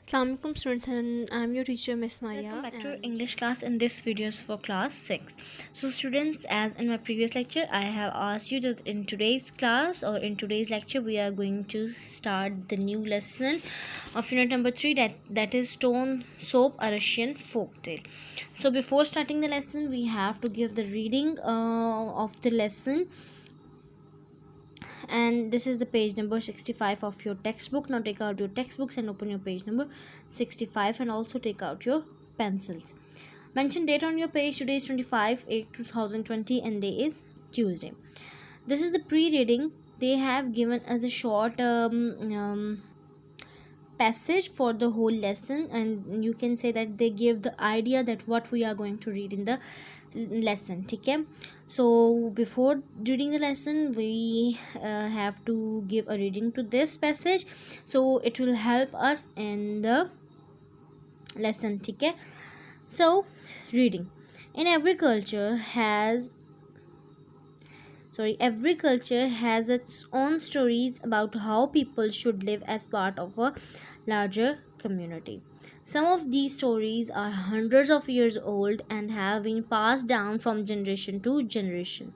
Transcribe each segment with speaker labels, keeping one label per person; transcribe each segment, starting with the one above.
Speaker 1: Assalamualaikum students, and I'm your teacher Miss
Speaker 2: Welcome
Speaker 1: Maya.
Speaker 2: back to our
Speaker 1: And
Speaker 2: English class. In this video is for class 6. So students, as in my previous lecture, I have asked you that in today's class or in today's lecture we are going to start the new lesson of unit number 3, that is Stone Soap, a Russian Folktale. So before starting the lesson we have to give the reading of the lesson, and this is the page number 65 of your textbook. Now take out your textbooks and open your page number 65, and also take out your pencils. Mention date on your page. Today is 25/8/2020 and day is Tuesday. This is the pre-reading. They have given us a short passage for the whole lesson, and you can say that they give the idea that what we are going to read in the lesson. Okay, so before reading the lesson we have to give a reading to this passage, so it will help us in the lesson. Okay, so reading. In every culture has its own stories about how people should live as part of a larger community. Some of these stories are hundreds of years old and have been passed down from generation to generation.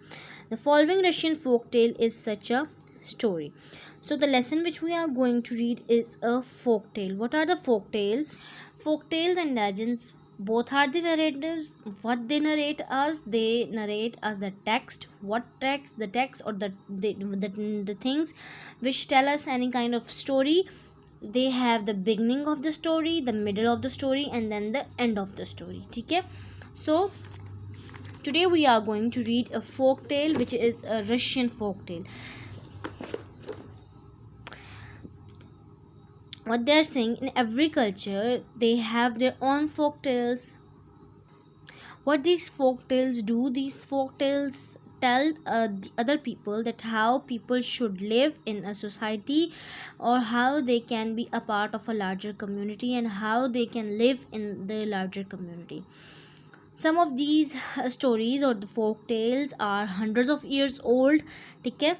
Speaker 2: The following Russian folktale is such a story. So the lesson which we are going to read is a folktale. What are the folktales? Folktales and legends both are the narratives. What they narrate us the text. What text? The text or the things which tell us any kind of story. They have the beginning of the story, the middle of the story, and then the end of the story. Okay, so today we are going to read a folk tale, which is a Russian folk tale. What they are saying, in every culture they have their own folk tales. What these folk tales do, these folk tales tell the other people that how people should live in a society, or how they can be a part of a larger community, and how they can live in the larger community. Some of these stories or the folk tales are hundreds of years old. Okay,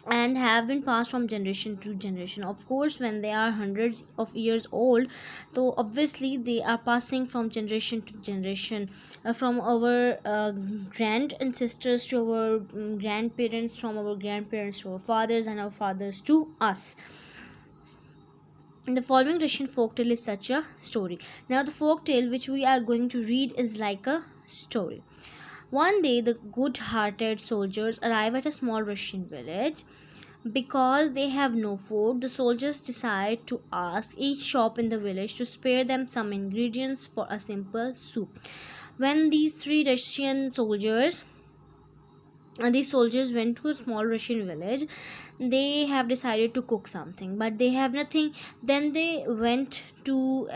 Speaker 2: and have been passed from generation to generation. Of course, when they are hundreds of years old, so obviously they are passing from generation to generation, from our grand ancestors to our grandparents, from our grandparents to our fathers, and our fathers to us. The following Russian folktale is such a story. Now the folktale which we are going to read is like a story. One day, the good hearted soldiers arrive at a small Russian village. Because they have no food, the soldiers decide to ask each shop in the village to spare them some ingredients for a simple soup. When these soldiers went to a small Russian village, they have decided to cook something, but they have nothing. Then they went to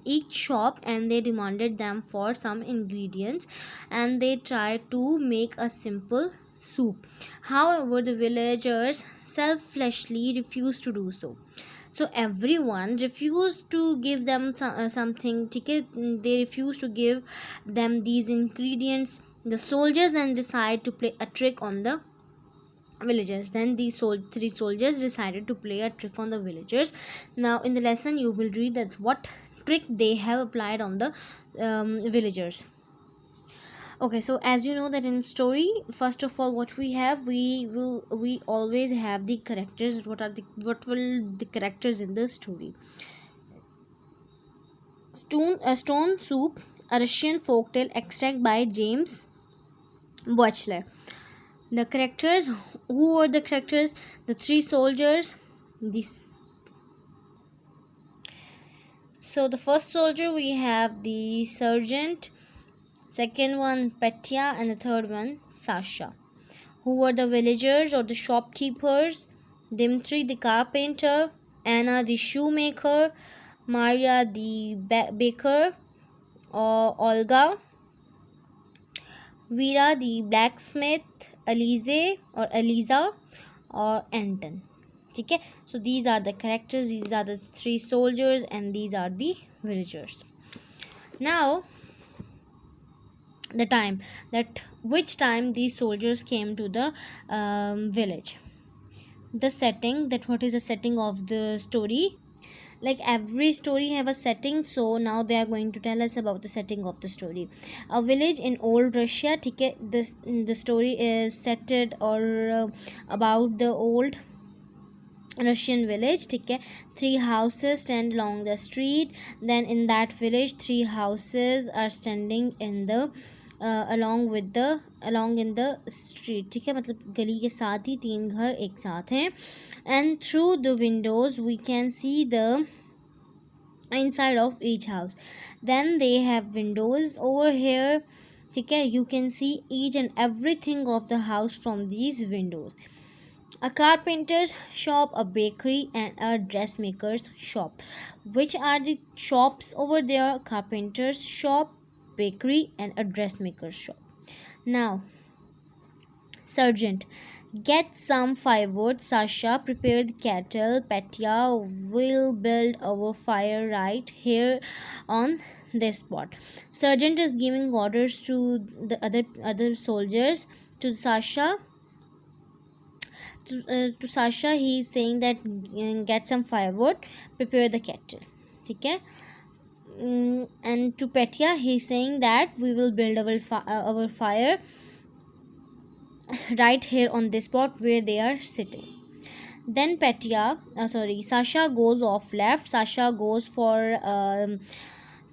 Speaker 2: each shop and they demanded them for some ingredients, and they tried to make a simple soup. However, the villagers selfishly refused to do so. So everyone refused to give them something ticket. They refused to give them these ingredients. The soldiers then decide to play a trick on the villagers. Then these three soldiers decided to play a trick on the villagers. Now in the lesson you will read that what trick they have applied on the villagers. Okay, so as you know that in story, first of all, what we always have the characters. What will the characters in the story? Stone Soup, a Russian folktale extract by James Butler. The characters. Who were the characters? The three soldiers. So the first soldier we have the sergeant, second one Petya, and the third one Sasha. Who were the villagers or the shopkeepers? Dimitri the carpenter, Anna the shoemaker, Maria the baker, or Olga, Vera the blacksmith, Eliza, or Anton. Okay, so these are the characters, these are the three soldiers, and these are the villagers. Now the time, that which time these soldiers came to the village. The setting, that what is the setting of the story? like every story have a setting, so now they are going to tell us about the setting of the story. A village in old Russia, ठीक है, this the story is set or about the old Russian village, ठीक है. 3 houses stand along the street. Then in that village 3 houses are standing in the along in the street, ठीक है, मतलब गली के साथ ही 3 घर एक साथ हैं. And through the windows we can see the inside of each house. Then they have windows over here, ठीक है, you can see each and everything of the house from these windows. A carpenter's shop, a bakery, and a dressmaker's shop. Which are the shops over there? Carpenter's shop, bakery, and a dressmaker's shop. Now, sergeant, get some firewood. Sasha, prepare the kettle. Petya, will build our fire right here on this spot. Sergeant is giving orders to the other soldiers. To Sasha, he is saying that get some firewood, prepare the kettle, ठीक है. And to Petya he is saying that we will build our fire right here on this spot where they are sitting. Then Sasha goes off left. Sasha goes for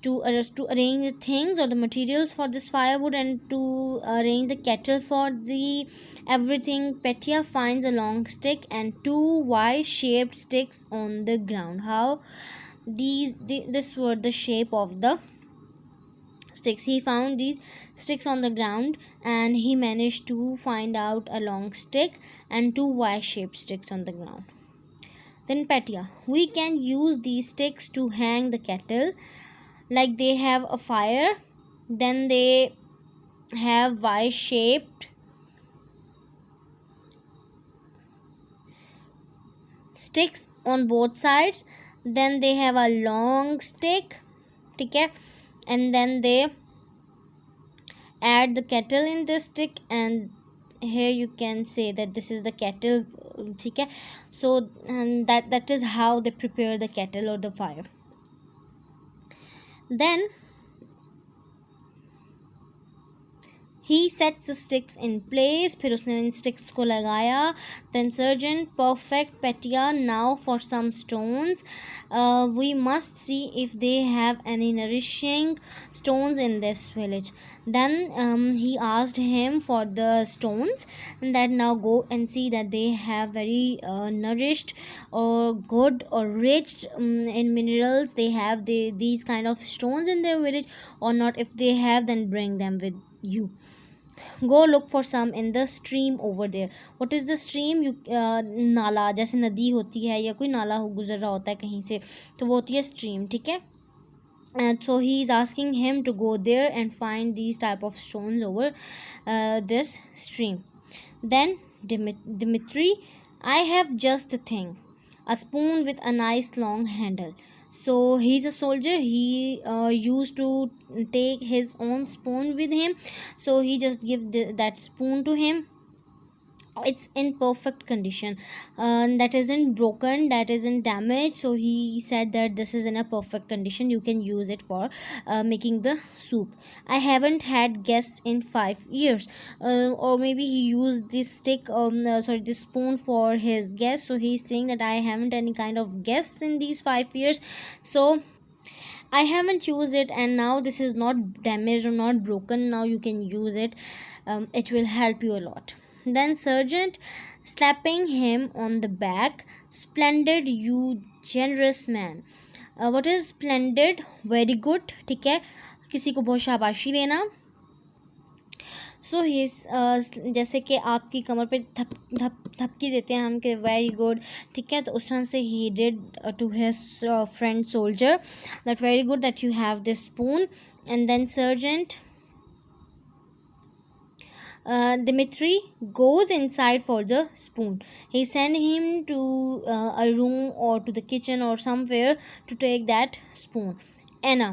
Speaker 2: to arrange the things or the materials for this firewood and to arrange the kettle for the everything. Petya finds a long stick and 2 Y-shaped sticks on the ground. How this were the shape of the sticks. He found these sticks on the ground and he managed to find out a long stick and 2 Y-shaped sticks on the ground. Then Petya, we can use these sticks to hang the kettle. Like they have a fire, then they have Y-shaped sticks on both sides, then they have a long stick, ठीक है, and then they add the kettle in this stick, and here you can say that this is the kettle, ठीक है. So and that is how they prepare the kettle or the fire. Then he sets the sticks in place. फिर उसने इन sticks को लगाया. Then sergeant, perfect. Petya, now for some stones. We must see if they have any nourishing stones in this village. Then he asked him for the stones, and that now go and see that they have very nourished or good or rich in minerals. They have these kind of stones in their village or not. If they have, then bring them with you. Go look for some in the stream over there. What is the stream? नाला, जैसे नदी होती है या कोई नाला गुजर रहा होता है कहीं से, तो वो होती है stream, ठीक है. And so he is asking him to go there and find these type of stones over this stream. Then Dmitri, I have just the thing, a spoon with a nice long handle. So he's a soldier. He used to take his own spoon with him, so he just give that spoon to him. It's in perfect condition, that isn't broken, that isn't damaged. So he said that this is in a perfect condition, you can use it for making the soup. I haven't had guests in 5 years. Or maybe he used this this spoon for his guests. So he's saying that I haven't any kind of guests in these 5 years, so I haven't used it, and now this is not damaged or not broken. Now you can use it. It will help you a lot. Then sergeant, slapping him on the back, splendid, you generous man. What is splendid? Very good, ठीक है, किसी को बहुत शाबाशी देना. सो जैसे कि आपकी कमर पे थपकी देते हैं हम कि वेरी गुड, ठीक है, तो उस तरह से ही did to his friend soldier that very good that you have this spoon. And then sergeant Dmitri goes inside for the spoon. He sent him to a room or to the kitchen or somewhere to take that spoon. Anna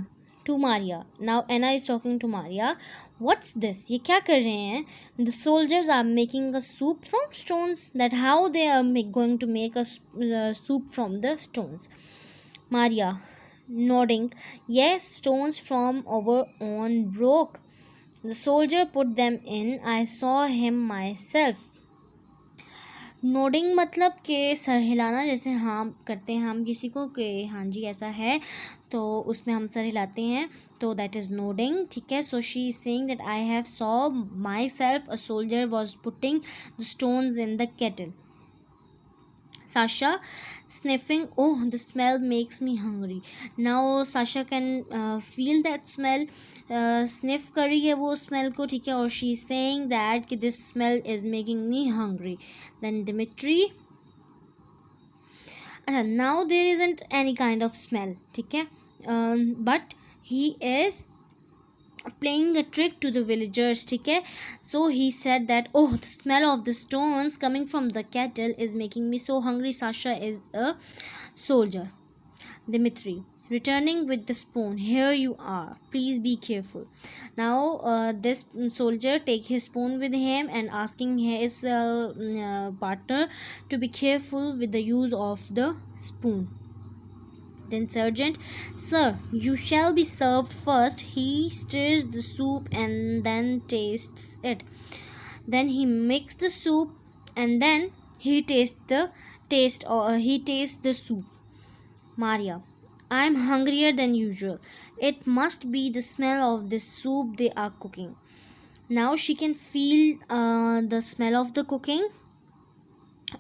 Speaker 2: to Maria. Now Anna is talking to Maria. What's this? ये क्या कर रहे हैं? The soldiers are making a soup from stones. That how they are going to make a soup from the stones. Maria, nodding, yes, stones from our own broke. The soldier put them in. I saw him myself. Nodding मतलब कि sir हिलाना, जैसे हाँ करते हैं हम किसी को कि हाँ जी ऐसा है, तो उसमें हम सर हिलाते हैं, तो दैट इज़ नोडिंग. ठीक है. So she is saying that I have saw my self a soldier was putting the stones in the kettle. Sasha sniffing, oh, the smell makes me hungry. Now Sasha can feel that smell. Sniff कर रही है वो smell को. ठीक है. और she is saying that कि this smell is making me hungry. Then Dimitri, now there isn't any kind of smell. ठीक है. But he is playing a trick to the villagers. ठीक है. So he said that, oh, the smell of the stones coming from the kettle is making me so hungry. Sasha is a soldier. Dimitri returning with the spoon, here you are, please be careful. Now this soldier take his spoon with him and asking his partner to be careful with the use of the spoon. Then sergeant, sir, you shall be served first. He stirs the soup and then tastes it. Then he mixes the soup and then he tastes the soup. Maria, I am hungrier than usual. It must be the smell of this soup they are cooking. Now she can feel the smell of the cooking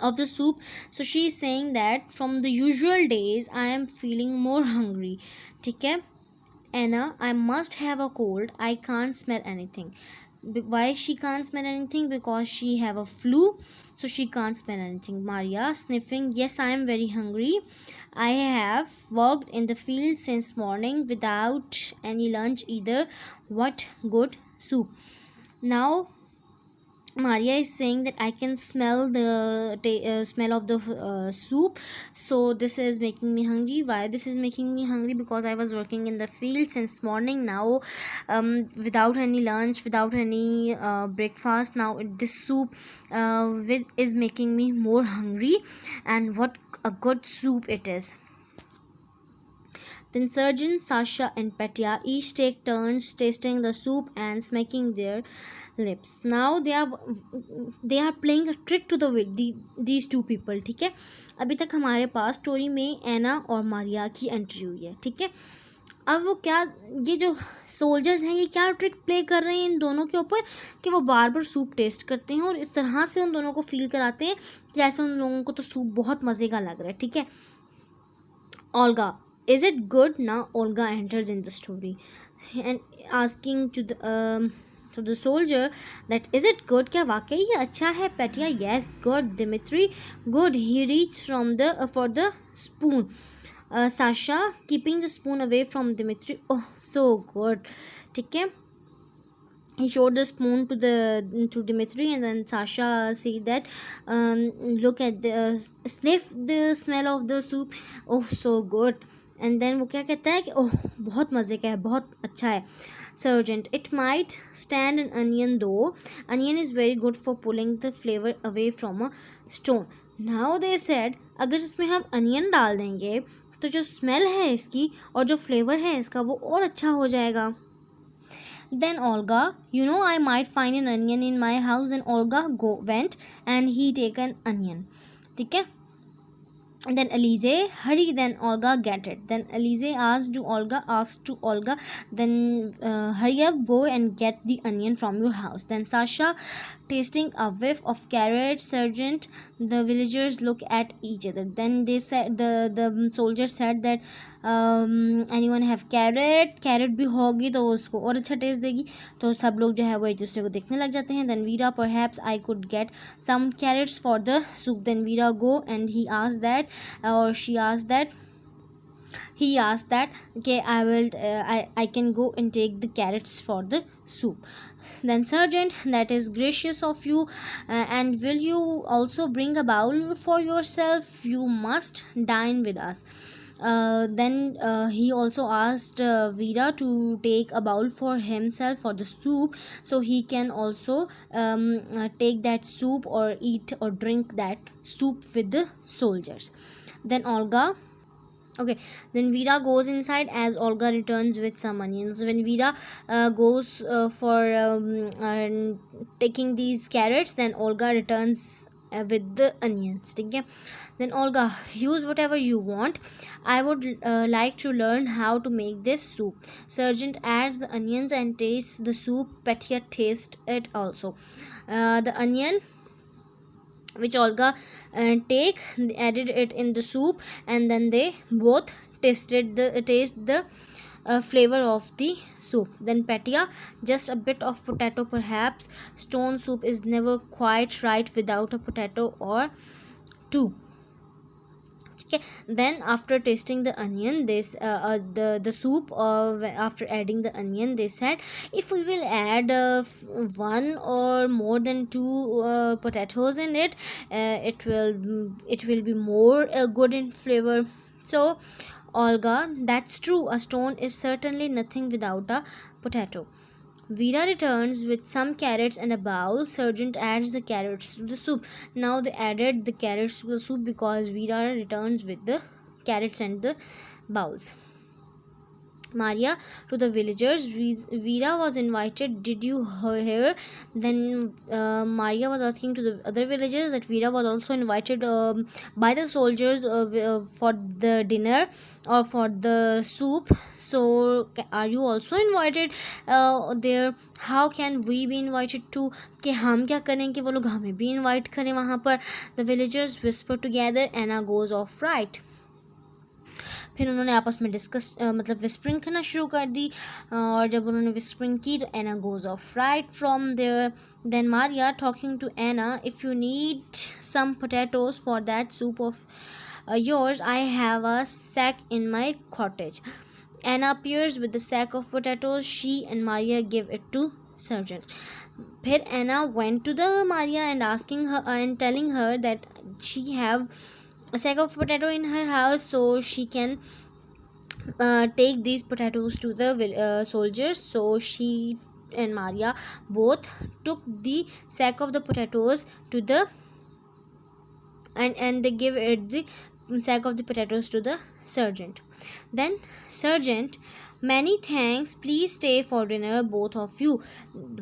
Speaker 2: of the soup. So she is saying that from the usual days I am feeling more hungry. ठीक है. Anna, I must have a cold. I can't smell anything. Why she can't smell anything? Because she have a flu, so she can't smell anything. Maria sniffing, yes, I am very hungry. I have worked in the field since morning without any lunch either. What good soup. Now Maria is saying that I can smell the smell of the soup, so this is making me hungry. Why this is making me hungry? Because I was working in the field since morning. Now without any lunch, without any breakfast, now this soup is making me more hungry, and what a good soup it is. Then Surgeon, Sasha and Petya each take turns tasting the soup and smacking their lips. Now they are playing a trick to these two people. ठीक है. अभी तक हमारे पास story में एना और मारिया की entry हुई है. ठीक है. अब वो क्या, ये जो सोल्जर्स हैं ये क्या ट्रिक प्ले कर रहे हैं इन दोनों के ऊपर कि वो बार बार सूप टेस्ट करते हैं और इस तरह से उन दोनों को फील कराते हैं कि ऐसे उन लोगों को तो सूप बहुत मज़े का लग रहा है. ठीक है. Olga, is it good? Now Olga enters in the story and asking to the soldier that is it good, क्या वाकई ये अच्छा है. Petya, yes, good. Dimitri, good. He reached from the for the spoon. Sasha keeping the spoon away from Dimitri, oh so good. ठीक है. He showed the spoon to Dimitri, and then Sasha said that look at the sniff the smell of the soup, oh so good. And then वो क्या कहता है कि ओह बहुत मज़े का है, बहुत अच्छा है. Sergeant, it might stand an onion though. Onion is very good for pulling the flavor away from a stone. Now they said अगर इसमें हम अनियन डाल देंगे तो जो स्मेल है इसकी और जो फ्लेवर है इसका वो और अच्छा हो जाएगा. Then Olga, you know, I might find an onion in my house. And Olga went and he take an onion. ठीक है. And then Elise, hurry, then Olga get it. Then Elise asked to Olga, then hurry up, go and get the onion from your house. Then Sasha, tasting a whiff of carrot. Sergeant, the villagers look at each other. Then they said, the soldier said that anyone have carrot भी होगी तो उसको और अच्छा test देगी. तो सब लोग जो है वो एक दूसरे को देखने लग जाते हैं. Then Veera, perhaps I could get some carrots for the soup. Then Veera go and he asked that he asked that okay, I can go and take the carrots for the soup. Then Sergeant, that is gracious of you, and will you also bring a bowl for yourself? You must dine with us. Then he also asked Veera to take a bowl for himself for the soup, so he can also take that soup or eat or drink that soup with the soldiers. Then Olga Okay, then Veera goes inside as Olga returns with some onions. When Veera goes for taking these carrots, then Olga returns with the onions. Okay, then Olga, use whatever you want. I would like to learn how to make this soup. Sergeant adds the onions and tastes the soup. Petia tastes it also. The onion which Olga take, added it in the soup, and then they both taste the flavor of the soup. Then Petia, just a bit of potato perhaps. Stone soup is never quite right without a potato or two. Okay, then after tasting the onion, this the soup, after adding the onion, they said if we will add one or more than two potatoes in it, it will be more good in flavor. So Olga, that's true, a stone is certainly nothing without a potato. Veera returns with some carrots and a bowl. Sergeant adds the carrots to the soup. Now they added the carrots to the soup because Veera returns with the carrots and the bowls. Maria to the villagers. Veera was invited. Did you hear? Then Maria was asking to the other villagers that Veera was also invited by the soldiers for the dinner or for the soup. So are you also invited there? How can we be invited to? कि हम क्या करें कि वो लोग हमें भी invite करें वहाँ पर? The villagers whisper together. Anna goes off right. फिर उन्होंने आपस में डिस्कस मतलब विस्परिंग करना शुरू कर दी, और जब उन्होंने विस्परिंग की तो Anna goes off right from there. Then Maria talking to Anna, if you need some potatoes for that soup of yours, I have a sack in my cottage. Anna appears with the sack of potatoes. She and Maria give it to Sergeant. फिर Anna went to the Maria and asking her and telling her that she have a sack of potato in her house, so she can take these potatoes to the soldiers. So she and Maria both took the sack of the potatoes to the and they give it the sack of the potatoes to the sergeant. Then sergeant, many thanks, please stay for dinner both of you.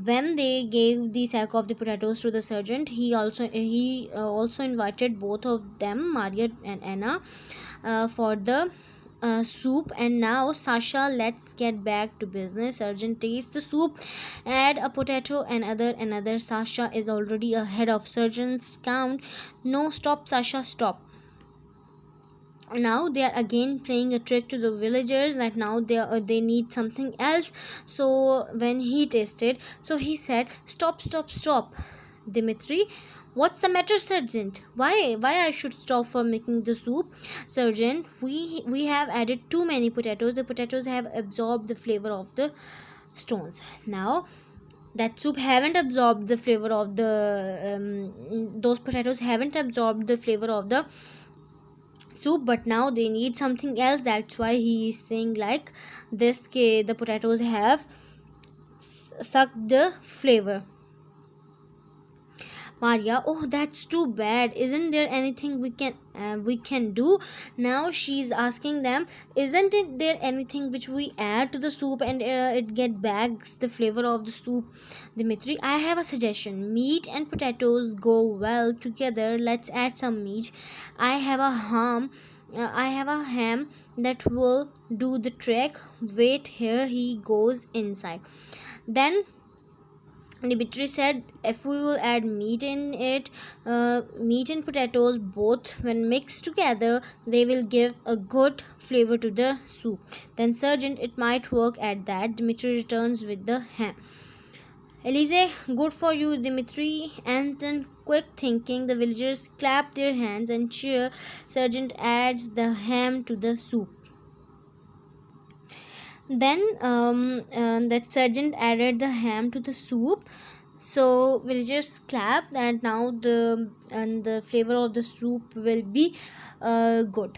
Speaker 2: When they gave the sack of the potatoes to the sergeant, he also invited both of them, Maria and Anna, for the soup. And now Sasha, let's get back to business. Sergeant tastes the soup, add a potato, another. Sasha is already ahead of sergeant's count. No, stop Sasha, stop. Now they are again playing a trick to the villagers that now they need something else. So when he tasted, so he said, stop Dimitri, what's the matter, sergeant? Why I should stop for making the soup? Sergeant, we have added too many potatoes. The potatoes have absorbed the flavor of the stones. Now that soup haven't absorbed the flavor of the those potatoes haven't absorbed the flavor of the soup, but now they need something else. That's why he is saying like this, the potatoes have sucked the flavor. Maria, oh, that's too bad. Isn't there anything we can do? Now she's asking them, isn't it there anything which we add to the soup and it get bags the flavor of the soup? Dimitri, I have a suggestion. Meat and potatoes go well together. Let's add some meat. I have a ham that will do the trick. Wait here, he goes inside. Then Dimitri said, if we will add meat in it, meat and potatoes both when mixed together, they will give a good flavor to the soup. Then sergeant, it might work at that. Dimitri returns with the ham. Elise, good for you, Dimitri. Anton, quick thinking. The villagers clap their hands and cheer. Sergeant adds the ham to the soup. Then that sergeant added the ham to the soup, so villagers clapped, and now the flavor of the soup will be good.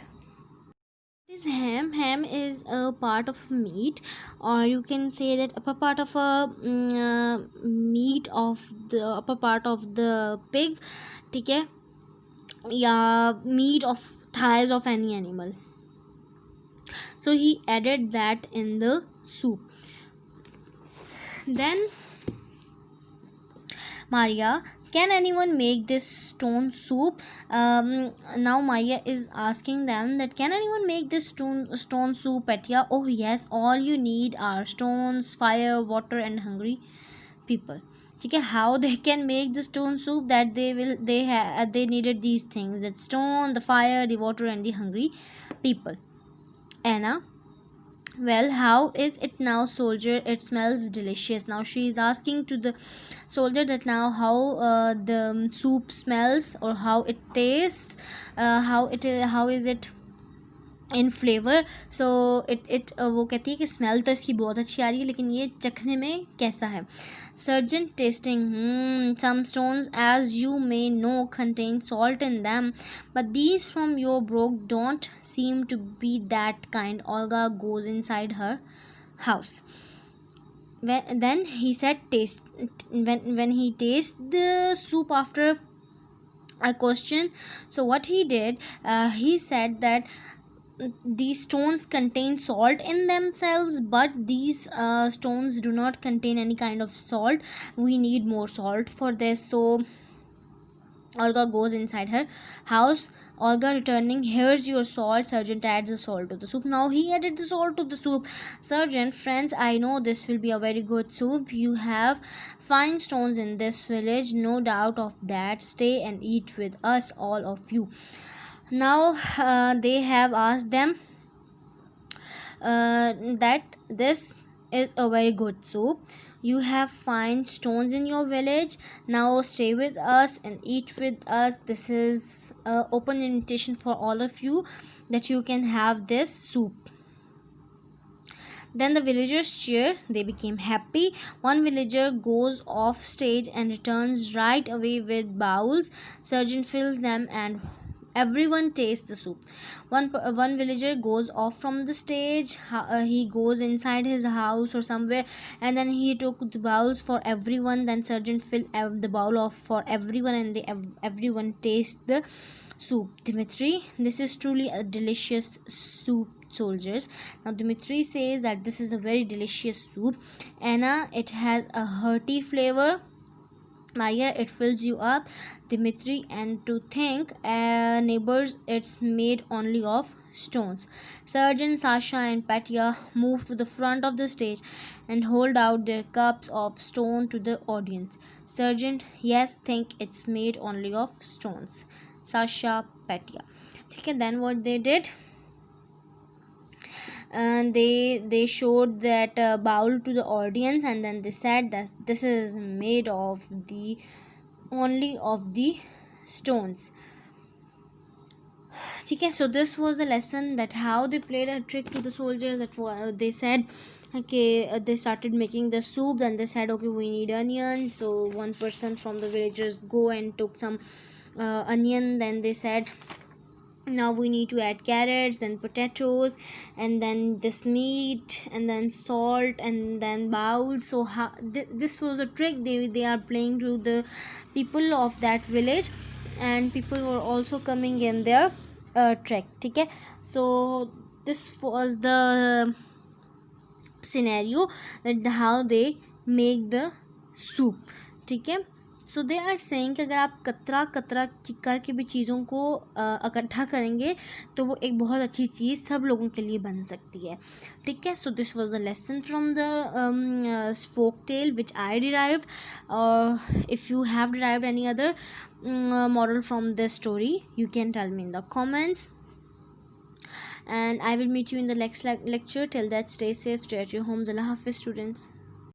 Speaker 2: This ham is a part of meat, or you can say that upper part of a meat of the upper part of the pig, ठीक है, या meat of thighs of any animal. so he added that in the soup. Then Maria, can anyone make this stone soup? Now Maya is asking them that can anyone make this stone soup, Petya? Oh yes, all you need are stones, fire, water, and hungry people. Okay, how they can make the stone soup? That they needed these things: that stone, the fire, the water, and the hungry people. Anna, well, how is it now, soldier? It smells delicious. Now she is asking to the soldier that now how the soup smells or how it tastes, how is it in flavour. So it वो कहती है कि smell तो इसकी बहुत अच्छी आ रही है, लेकिन ये चखने में कैसा है. Surgeon tasting, some stones as you may know contain salt in them, but these from your brook don't seem to be that kind. Olga goes inside her house. Then he said when he tasted the soup after a question. So what he did, he said that these stones contain salt in themselves, but these stones do not contain any kind of salt. We need more salt for this. So Olga goes inside her house. Olga returning, here's your salt. Sergeant adds the salt to the soup. Now he added the salt to the soup. Sergeant, friends, I know this will be a very good soup. You have fine stones in this village, no doubt of that. Stay and eat with us, all of you. Now they have asked them that this is a very good soup. You have fine stones in your village. Now stay with us and eat with us. This is an open invitation for all of you that you can have this soup. Then the villagers cheer. They became happy. One villager goes off stage and returns right away with bowls. Sergeant fills them and everyone tastes the soup. One villager goes off from the stage. He goes inside his house or somewhere, and then he took the bowls for everyone. Then Sergeant filled the bowl off for everyone, and everyone tastes the soup. Dimitri, this is truly a delicious soup, soldiers. Now Dimitri says that this is a very delicious soup. Anna, it has a hearty flavor. Maya, it fills you up. Dimitri, and to think, neighbors, it's made only of stones. Sergeant, Sasha, and Petya move to the front of the stage and hold out their cups of stone to the audience. Sergeant, yes, think it's made only of stones. Sasha, Petya. Okay, then what they did, and they showed that bowl to the audience, and then they said that this is made of the only of the stones. Okay, so this was the lesson, that how they played a trick to the soldiers. That they said, okay, they started making the soup, and they said, okay, we need onions. So one person from the villagers go and took some onion. Then they said, now we need to add carrots and potatoes, and then this meat, and then salt, and then bowls. So this was a trick they are playing to the people of that village, and people were also coming in their trick. Okay, so this was the scenario, that how they make the soup. ठीक है, सो they are saying कि अगर आप कतरा कतरा करके भी चीज़ों को इकट्ठा करेंगे तो वो एक बहुत अच्छी चीज़ सब लोगों के लिए बन सकती है. ठीक है, so this was the lesson from the folk tale which I derived. If you have derived any other moral from this story, you can tell me in the comments, and I will meet you in the next lecture. Till that, stay safe, stay at your homes. Allah Hafiz, students.